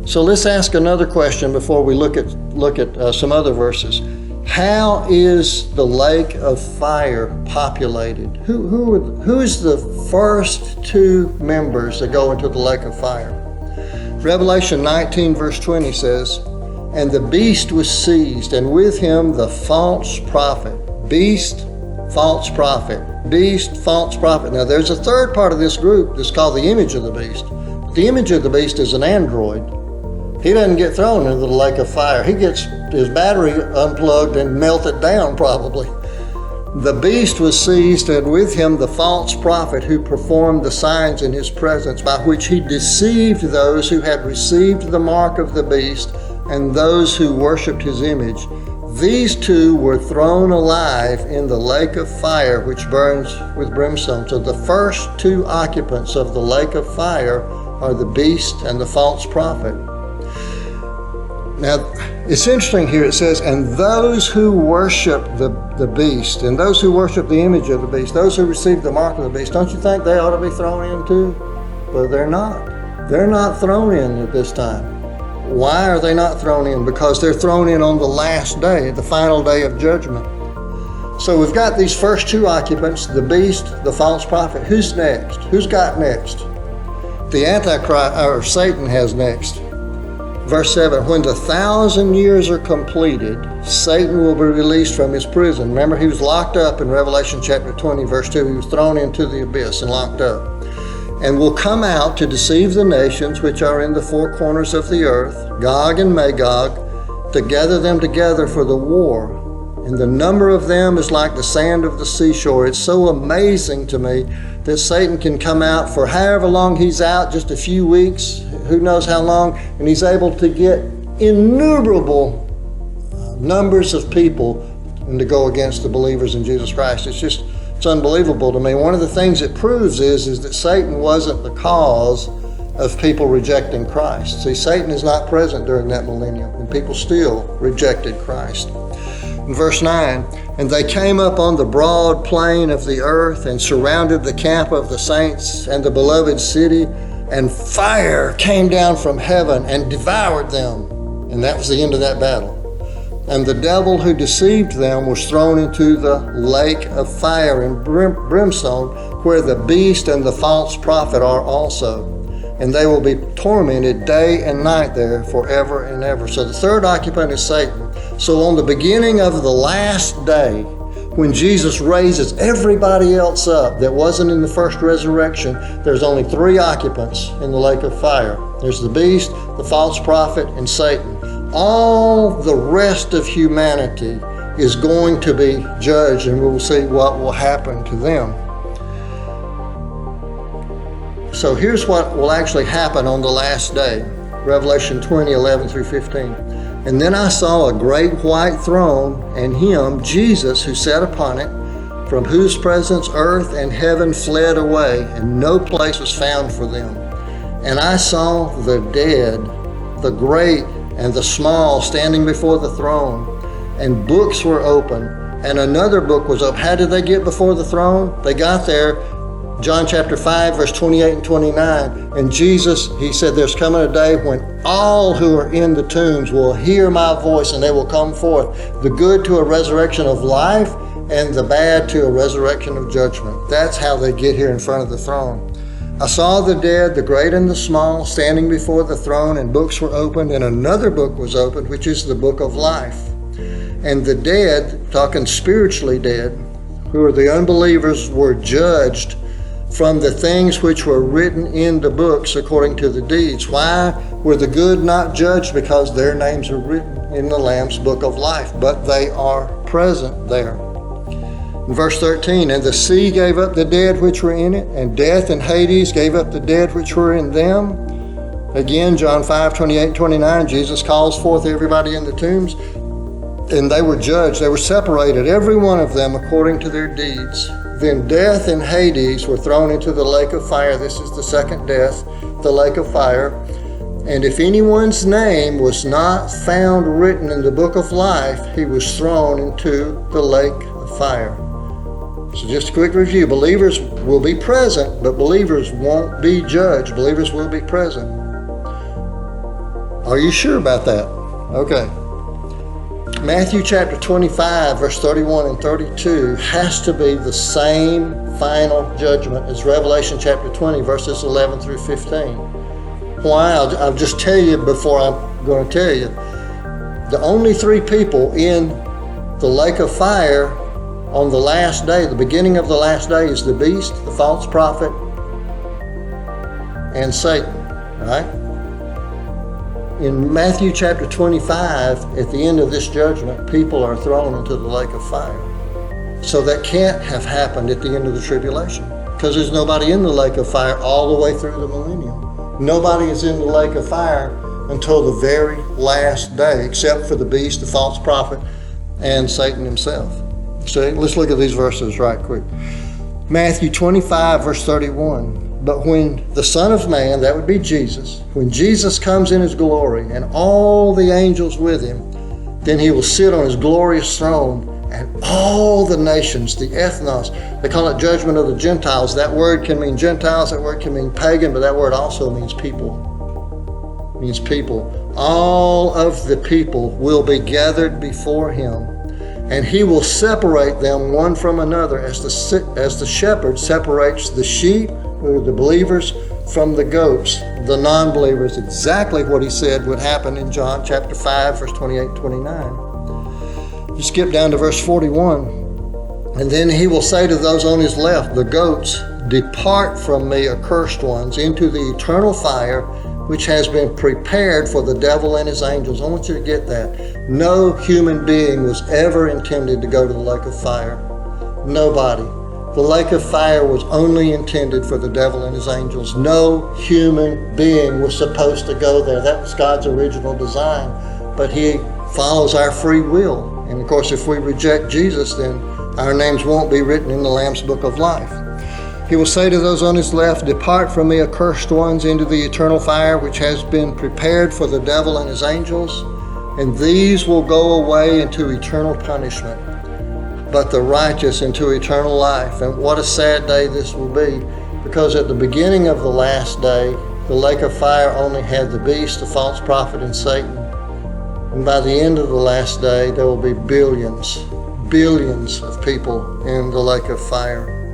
So let's ask another question before we look at some other verses. How is the lake of fire populated? Who is the first two members that go into the lake of fire? Revelation 19 verse 20 says, "And the beast was seized, and with him the false prophet." Beast, false prophet. Beast, false prophet. Now there's a third part of this group that's called the image of the beast. The image of the beast is an android. He doesn't get thrown into the lake of fire. He gets his battery unplugged and melted down probably. The beast was seized, and with him the false prophet who performed the signs in his presence, by which he deceived those who had received the mark of the beast and those who worshipped his image. These two were thrown alive in the lake of fire, which burns with brimstone. So the first two occupants of the lake of fire are the beast and the false prophet. Now, it's interesting here, it says, and those who worship the beast, and those who worship the image of the beast, those who receive the mark of the beast, don't you think they ought to be thrown in too? But they're not. They're not thrown in at this time. Why are they not thrown in? Because they're thrown in on the last day, the final day of judgment. So we've got these first two occupants, the beast, the false prophet. Who's next? Who's got next? The Antichrist, or Satan, has next. Verse 7, when the 1,000 years are completed, Satan will be released from his prison. Remember, he was locked up in Revelation chapter 20, verse 2. He was thrown into the abyss and locked up. And will come out to deceive the nations which are in the four corners of the earth, Gog and Magog, to gather them together for the war. And the number of them is like the sand of the seashore. It's so amazing to me that Satan can come out for however long he's out, just a few weeks, who knows how long, and he's able to get innumerable numbers of people and to go against the believers in Jesus Christ. It's unbelievable to me. One of the things it proves is that Satan wasn't the cause of people rejecting Christ. See, Satan is not present during that millennium, and people still rejected Christ. In verse 9, and they came up on the broad plain of the earth and surrounded the camp of the saints and the beloved city, and fire came down from heaven and devoured them. And that was the end of that battle. And the devil who deceived them was thrown into the lake of fire and brimstone, where the beast and the false prophet are also. And they will be tormented day and night there forever and ever. So the third occupant is Satan. So on the beginning of the last day, when Jesus raises everybody else up that wasn't in the first resurrection, there's only three occupants in the lake of fire. There's the beast, the false prophet, and Satan. All the rest of humanity is going to be judged, and we'll see what will happen to them. So here's what will actually happen on the last day. Revelation 20, 11 through 15. And then I saw a great white throne, and him, Jesus, who sat upon it, from whose presence earth and heaven fled away, and no place was found for them. And I saw the dead, the great and the small, standing before the throne, and books were open, and another book was opened. How did they get before the throne? They got there, John chapter 5, verse 28 and 29, and Jesus, he said, there's coming a day when all who are in the tombs will hear my voice, and they will come forth, the good to a resurrection of life, and the bad to a resurrection of judgment. That's how they get here in front of the throne. I saw the dead, the great and the small, standing before the throne, and books were opened, and another book was opened, which is the book of life. And the dead, talking spiritually dead, who are the unbelievers, were judged from the things which were written in the books according to the deeds. Why were the good not judged? Because their names are written in the Lamb's book of life, but they are present there. In verse 13, and the sea gave up the dead which were in it, and death and Hades gave up the dead which were in them. Again, John 5, 28 and 29, Jesus calls forth everybody in the tombs, and they were judged. They were separated, every one of them, according to their deeds. Then death and Hades were thrown into the lake of fire. This is the second death, the lake of fire. And if anyone's name was not found written in the book of life, he was thrown into the lake of fire. So just a quick review. Believers will be present, but believers won't be judged. Believers will be present. Are you sure about that? Okay. Matthew chapter 25, verse 31 and 32 has to be the same final judgment as Revelation chapter 20, verses 11 through 15. Why? I'll just tell you before I'm going to tell you. The only three people in the lake of fire on the last day, the beginning of the last day, is the beast, the false prophet, and Satan, right? In Matthew chapter 25, at the end of this judgment, people are thrown into the lake of fire. So that can't have happened at the end of the tribulation, because there's nobody in the lake of fire all the way through the millennium. Nobody is in the lake of fire until the very last day, except for the beast, the false prophet, and Satan himself. See, let's look at these verses right quick. Matthew 25, verse 31. But when the Son of Man, that would be Jesus, when Jesus comes in his glory and all the angels with him, then he will sit on his glorious throne, and all the nations, the ethnos, they call it judgment of the Gentiles. That word can mean Gentiles, that word can mean pagan, but that word also means people. It means people. All of the people will be gathered before him, and he will separate them one from another as the shepherd separates the sheep, who are the believers, from the goats, the non-believers. Exactly what he said would happen in John chapter 5, verse 28, 29. You skip down to verse 41. And then he will say to those on his left, the goats, depart from me, accursed ones, into the eternal fire, which has been prepared for the devil and his angels. I want you to get that. No human being was ever intended to go to the lake of fire. Nobody. The lake of fire was only intended for the devil and his angels. No human being was supposed to go there. That was God's original design. But he follows our free will. And of course, if we reject Jesus, then our names won't be written in the Lamb's Book of Life. He will say to those on his left, depart from me, accursed ones, into the eternal fire, which has been prepared for the devil and his angels. And these will go away into eternal punishment, but the righteous into eternal life. And what a sad day this will be, because at the beginning of the last day, the lake of fire only had the beast, the false prophet, and Satan. And by the end of the last day, there will be billions of people in the lake of fire.